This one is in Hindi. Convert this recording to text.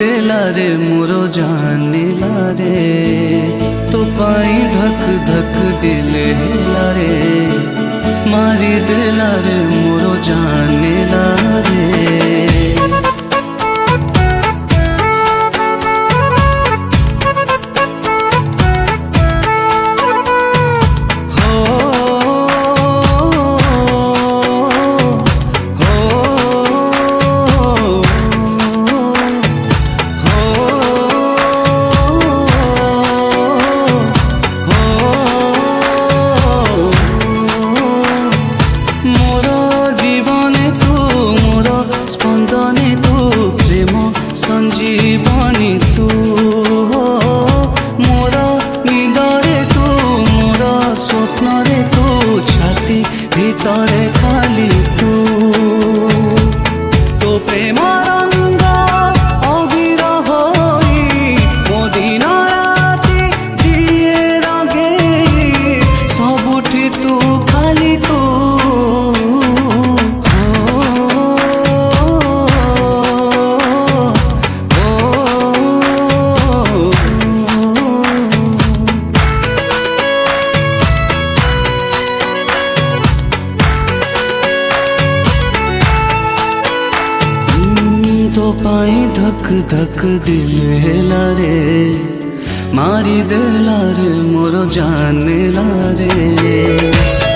देला रे मोरो जानेला रे तो पाई धक धक दिल हेला रे मारी देला रे मोरो जानेला रे। संजीवनी तू हो मोर निदरे तू मोर स्वप्न रे तू छाती भीतरे खाली तू तो प्रेम रंग अगिर होई मो दिन राति दिए रंगे सबुठी तू खाली तू तो पाई धक धक दिल हेला रे मारी देला रे मोरो जानेला रे।